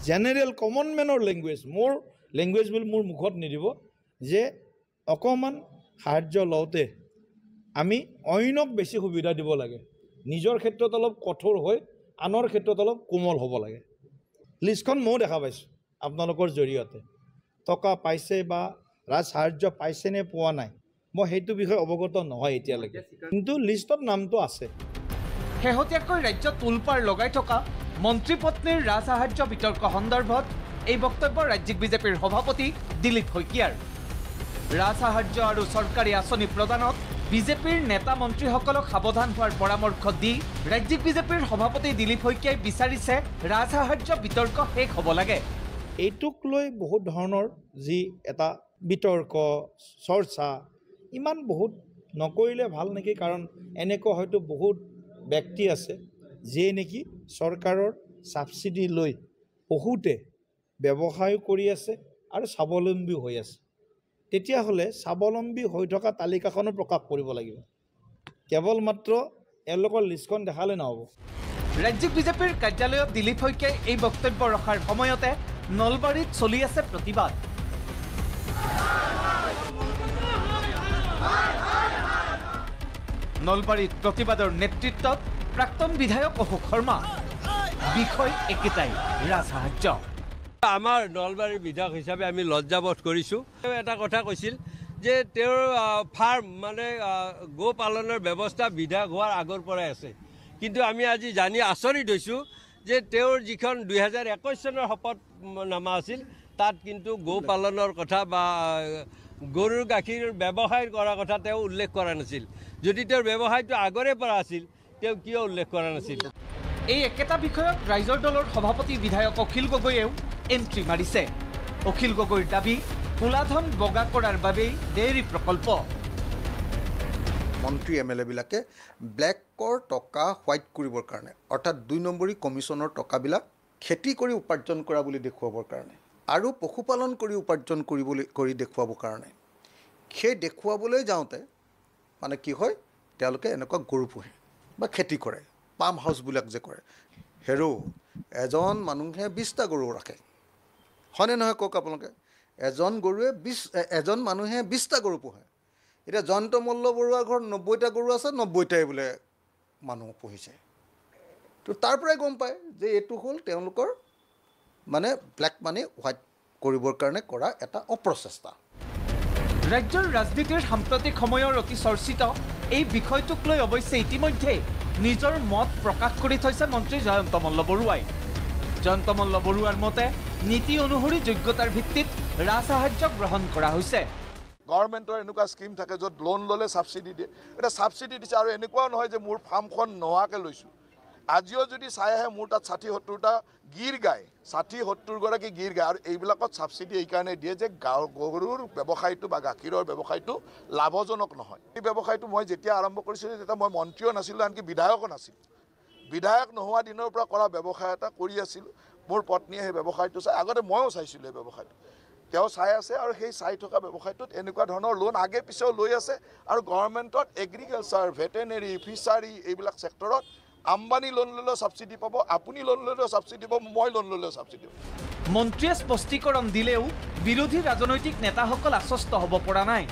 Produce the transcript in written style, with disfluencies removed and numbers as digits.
general common মেনৰ language মোৰ language বুলি মোৰ মুখত নিদিব যে অকণমান সাহায্য লওঁতে আমি অইনক বেছি সুবিধা দিব লাগে নিজৰ ক্ষেত্ৰত অলপ কঠোৰ হৈ আনৰ ক্ষেত্ৰত অলপ কোমল হ'ব লাগে লিষ্টখন ময়ো দেখা পাইছোঁ আপোনালোকৰ জৰিয়তে টকা পাইছে বা ৰাজ সাহায্য পাইছে নে পোৱা নাই মই সেইটো বিষয়ে অৱগত নহয় এতিয়ালৈকে কিন্তু লিষ্টত নামটো আছে শেহতীয়াকৈ ৰাজ্যত তোলপাৰ লগাই থকা মন্ত্ৰী পত্নীৰ ৰাজ সাহায্য বিতৰ্ক সন্দৰ্ভত এই বক্তব্য ৰাজ্যিক বিজেপিৰ সভাপতি দিলীপ শইকীয়াৰ ৰাজ সাহায্য আৰু চৰকাৰী আঁচনি প্ৰদানত বিজেপিৰ নেতা মন্ত্ৰীসকলক সাৱধান হোৱাৰ পৰামৰ্শ দি ৰাজ্যিক বিজেপিৰ সভাপতি দিলীপ শইকীয়াই বিচাৰিছে ৰাজ সাহায্য বিতৰ্ক শেষ হ'ব লাগে এইটোক লৈ বহুত ধৰণৰ যি এটা বিতৰ্ক চৰ্চা ইমান বহুত নকৰিলে ভাল নেকি কাৰণ এনেকুৱা হয়তো বহুত ব্যক্তি আছে যিয়ে নেকি চৰকাৰৰ ছাবচিডি লৈ বহুতে ব্যৱসায় কৰি আছে আৰু স্বাৱলম্বী হৈ আছে তেতিয়াহ'লে স্বাৱলম্বী হৈ থকা তালিকাখনো প্ৰকাশ কৰিব লাগিব কেৱল মাত্ৰ এওঁলোকৰ লিষ্টখন দেখালে নহ'ব ৰাজ্যিক বিজেপিৰ কাৰ্যালয়ত দিলীপ শইকীয়াই এই বক্তব্য ৰখাৰ সময়তে নলবাৰীত চলি আছে প্ৰতিবাদ নলবাৰীত প্ৰতিবাদৰ নেতৃত্বত প্ৰাক্তন বিধায়ক অশোক শৰ্মা বিষয় একেটাই ৰাজ সাহায্য আমাৰ নলবাৰীৰ বিধায়ক হিচাপে আমি লজ্জাবোধ কৰিছোঁ এটা কথা কৈছিল যে তেওঁৰ ফাৰ্ম মানে গো পালনৰ ব্যৱস্থা বিধায়ক হোৱাৰ আগৰ পৰাই আছে কিন্তু আমি আজি জানি আচৰিত হৈছোঁ যে তেওঁৰ যিখন 2021 চনৰ শপতনামা আছিল তাত কিন্তু গো পালনৰ কথা বা গৰুৰ গাখীৰ ব্যৱসায় কৰাৰ কথা তেওঁ উল্লেখ কৰা নাছিল যদি তেওঁৰ ব্যৱসায়টো আগৰে পৰা আছিল তেওঁ কিয় উল্লেখ কৰা নাছিল এই একেটা বিষয়ত ৰাইজৰ দলৰ সভাপতি বিধায়ক অখিল গগৈয়েও এন্ট্ৰি মাৰিছে অখিল গগৈৰ দাবী কুলাধন বগা কৰাৰ বাবেই ডেইৰী প্ৰকল্প মন্ত্ৰী এমএলএ বিলাকে ব্লেকৰ টকা হোৱাইট কৰিবৰ কাৰণে অৰ্থাৎ 2 নম্বৰী কমিছনৰ টকাবিলাক খেতি কৰি উপাৰ্জন কৰা বুলি দেখুৱাবৰ কাৰণে আৰু পশুপালন কৰি উপাৰ্জন কৰি দেখুৱাবৰ কাৰণে সেই দেখুৱাবলৈ যাওঁতে মানে কি হয় তেওঁলোকে এনেকুৱা গৰু পোহে বা খেতি কৰে পাম হাউচবিলাক যে কৰে হেৰো এজন মানুহে 20টা গৰু ৰাখে হয়নে নহয় কওক আপোনালোকে এজন মানুহে 20টা গৰু পোহে এতিয়া জয়ন্ত মল্ল বৰুৱাৰ ঘৰত 90টা গৰু আছে 90টাই বোলে মানুহ পুহিছে তো তাৰ পৰাই গম পায় যে এইটো হ'ল তেওঁলোকৰ মানে ব্লেক মানি হোৱাইট কৰিবৰ কাৰণে কৰা এটা অপ্ৰচেষ্টা ৰাজ্যৰ ৰাজনীতিৰ সাম্প্ৰতিক সময়ৰ অতি চৰ্চিত এই বিষয়টোক লৈ অৱশ্যে ইতিমধ্যে নিজৰ মত প্ৰকাশ কৰি থৈছে মন্ত্ৰী জয়ন্ত মল্ল বৰুৱাই জয়ন্ত মল্ল বৰুৱাৰ মতে নীতি অনুসৰি যোগ্যতাৰ ভিত্তিত ৰাজ সাহায্য গ্ৰহণ কৰা হৈছে গভৰ্ণমেণ্টৰ এনেকুৱা স্কিম থাকে য'ত লোন ল'লে ছাবচিডি দিয়ে এটা ছাবচিডি দিছে আৰু এনেকুৱাও নহয় যে মোৰ ফাৰ্মখন নোহোৱাকৈ লৈছোঁ আজিও যদি চাই আহে মোৰ তাত 60-70টা গিৰ গাই 60-70 গৰাকী গিৰ গাই আৰু এইবিলাকত ছাবচিডি এইকাৰণে দিয়ে যে গৰুৰ ব্যৱসায়টো বা গাখীৰৰ ব্যৱসায়টো লাভজনক নহয় এই ব্যৱসায়টো মই যেতিয়া আৰম্ভ কৰিছিলোঁ তেতিয়া মই মন্ত্ৰীও নাছিলোঁ আনকি বিধায়কো নাছিলোঁ বিধায়ক নোহোৱা দিনৰ পৰা কৰা ব্যৱসায় এটা কৰি আছিলোঁ মোৰ পত্নীয়ে সেই ব্যৱসায়টো চাই আগতে ময়ো চাইছিলোঁ এই ব্যৱসায়টো তেওঁ চাই আছে আৰু সেই চাই থকা ব্যৱসায়টোত এনেকুৱা ধৰণৰ লোন আগে পিছেও লৈ আছে আৰু গভৰ্ণমেণ্টত এগ্ৰিকালচাৰ ভেটেনেৰি ফিচাৰী এইবিলাক ছেক্টৰত আম্বানী লোন ল'লেও ছাবচিডি পাব আপুনি লোন ল'লেও ছাবচিডি পাব মই লোন ল'লেও ছাবচিডি পাব মন্ত্ৰীয়ে স্পষ্টীকৰণ দিলেও বিৰোধী ৰাজনৈতিক নেতাসকল আশ্বস্ত হ'ব পৰা নাই